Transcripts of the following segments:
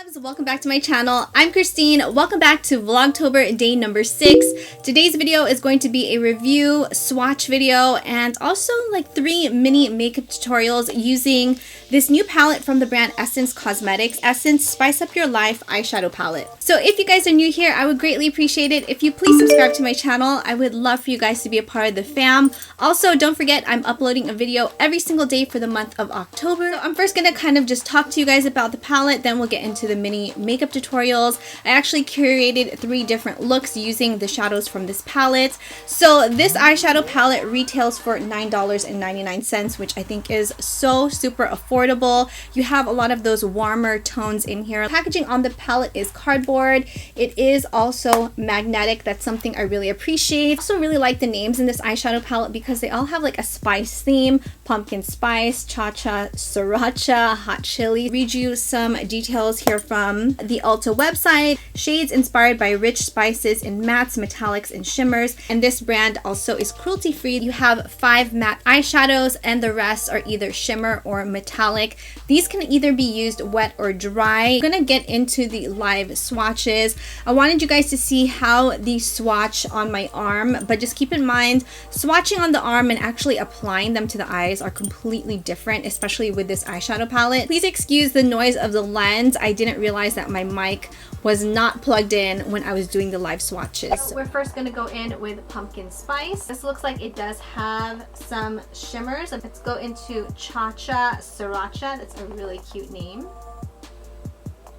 Loves, welcome back to my channel. I'm Christine. Welcome back to Vlogtober day number 6. Today's video is going to be a review, swatch video, and also like 3 mini makeup tutorials using this new palette from the brand Essence Cosmetics, Essence Spice Up Your Life eyeshadow palette. So if you guys are new here, I would greatly appreciate it if you please subscribe to my channel. I would love for you guys to be a part of the fam. Also, don't forget I'm uploading a video every single day for the month of October. So I'm first going to kind of just talk to you guys about the palette, then we'll get into the mini makeup tutorials. I actually curated 3 different looks using the shadows from this palette. So this eyeshadow palette retails for $9.99, which I think is so super affordable. You have a lot of those warmer tones in here. Packaging on the palette is cardboard. It is also magnetic. That's something I really appreciate. I also really like the names in this eyeshadow palette because they all have like a spice theme. Pumpkin spice, cha-cha, sriracha, hot chili. Read you some details here from the Ulta website. Shades inspired by rich spices in mattes, metallics, and shimmers. And this brand also is cruelty free. You have 5 matte eyeshadows and the rest are either shimmer or metallic. These can either be used wet or dry. I'm gonna get into the live swatches. I wanted you guys to see how these swatch on my arm, but just keep in mind swatching on the arm and actually applying them to the eyes are completely different, especially with this eyeshadow palette. Please excuse the noise of the lens. I didn't realize that my mic was not plugged in when I was doing the live swatches. So we're first gonna go in with pumpkin spice. This looks like it does have some shimmers. Let's go into cha-cha sriracha. That's a really cute name.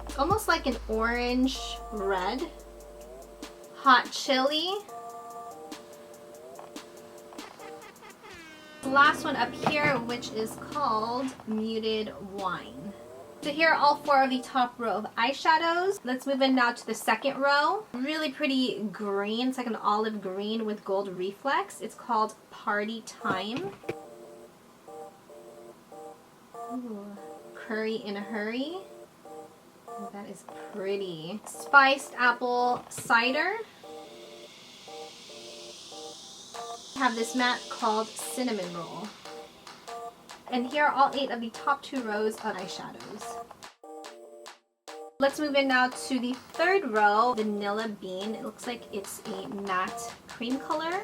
It's almost like an orange red. Hot chili. The last one up here, which is called muted wine. So here are all 4 of the top row of eyeshadows. Let's move in now to the second row. Really pretty green. It's like an olive green with gold reflex. It's called Party Time. Ooh, curry in a hurry. Oh, that is pretty. Spiced apple cider. I have this matte called cinnamon roll. And here are all 8 of the top 2 rows of eyeshadows. Let's move in now to the third row, vanilla bean. It looks like it's a matte cream color.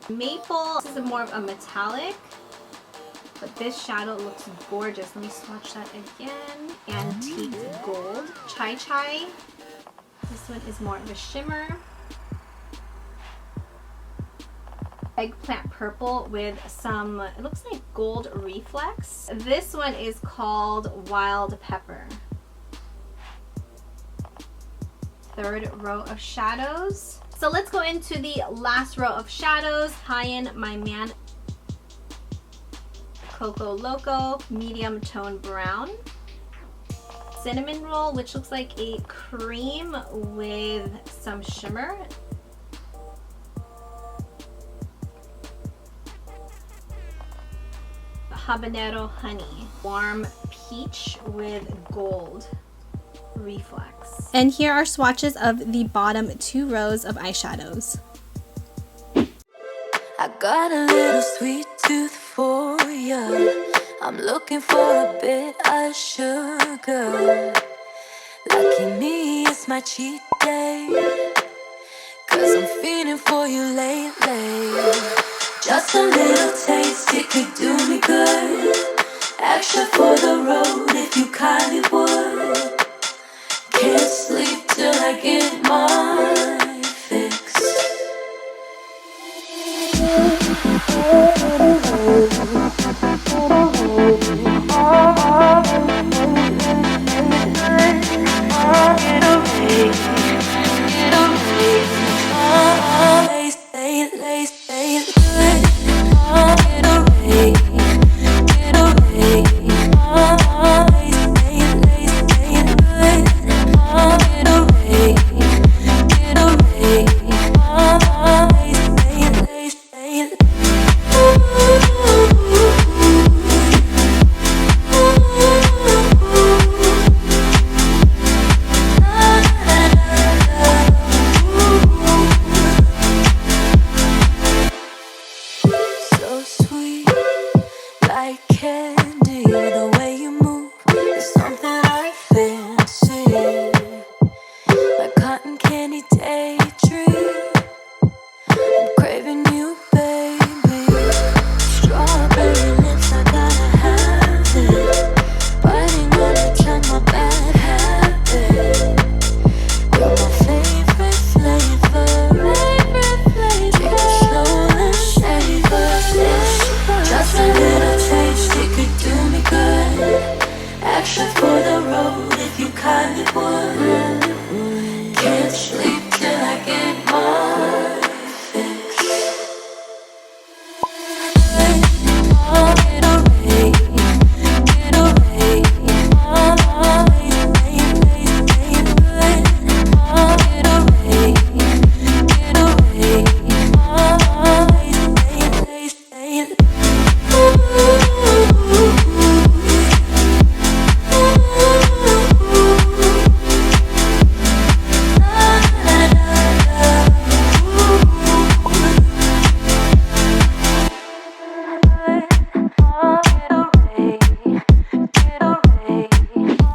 Maple, this is more of a metallic, but this shadow looks gorgeous. Let me swatch that again. Antique gold. Chai chai. This one is more of a shimmer. Eggplant purple with some, it looks like gold reflex. This one is called wild pepper. Third row of shadows. So let's go into the last row of shadows. High-end My Man Coco Loco medium tone brown. Cinnamon roll, which looks like a cream with some shimmer. Habanero honey, warm peach with gold reflex. And here are swatches of the bottom 2 rows of eyeshadows. I got a little sweet tooth for you. I'm looking for a bit of sugar. Lucky me, it's my cheat day, 'cause I'm feeling for you lately. Just a little taste, it could do me good. Extra for the road if you kindly would. Can't sleep till I get my fix. for the road if you kindly would. Can't sleep till I get my fix. Get away, get away.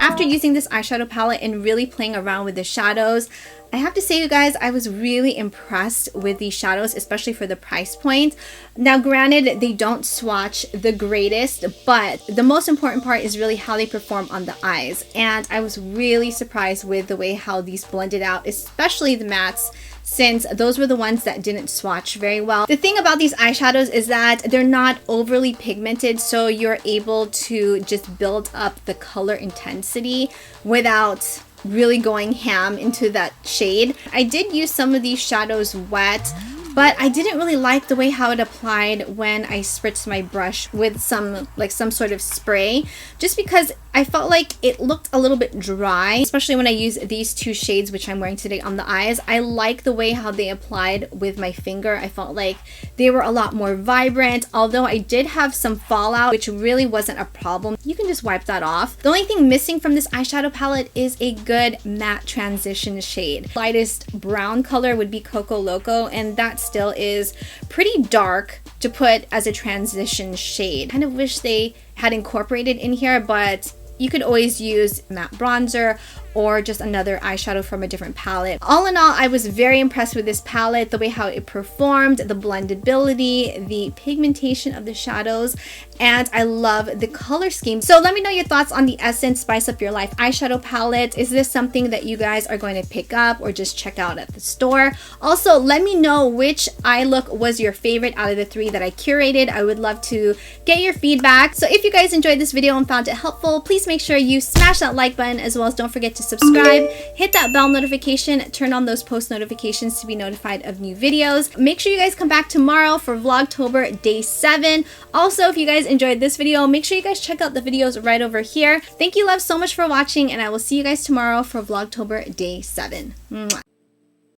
After using this eyeshadow palette and really playing around with the shadows, I have to say, you guys, I was really impressed with these shadows, especially for the price point. Now, granted, they don't swatch the greatest, but the most important part is really how they perform on the eyes. And I was really surprised with the way how these blended out, especially the mattes, since those were the ones that didn't swatch very well. The thing about these eyeshadows is that they're not overly pigmented, so you're able to just build up the color intensity without really going ham into that shade. I did use some of these shadows wet, but I didn't really like the way how it applied when I spritzed my brush with some sort of spray, just because I felt like it looked a little bit dry, especially when I use these two shades which I'm wearing today on the eyes. I like the way how they applied with my finger. I felt like they were a lot more vibrant, although I did have some fallout, which really wasn't a problem. You can just wipe that off. The only thing missing from this eyeshadow palette is a good matte transition shade. Lightest brown color would be Coco Loco, and that still is pretty dark to put as a transition shade. Kind of wish they had incorporated in here, but you could always use matte bronzer or just another eyeshadow from a different palette. All in all, I was very impressed with this palette, the way how it performed, the blendability, the pigmentation of the shadows, and I love the color scheme. So let me know your thoughts on the Essence Spice Up Your Life eyeshadow palette. Is this something that you guys are going to pick up or just check out at the store? Also, let me know which eye look was your favorite out of the three that I curated. I would love to get your feedback. So if you guys enjoyed this video and found it helpful, please make sure you smash that like button, as well as don't forget to subscribe, hit that bell notification, turn on those post notifications to be notified of new videos. Make sure you guys come back tomorrow for Vlogtober Day 7. Also, if you guys enjoyed this video, make sure you guys check out the videos right over here. Thank you, love, so much for watching, and I will see you guys tomorrow for Vlogtober Day 7. Mwah.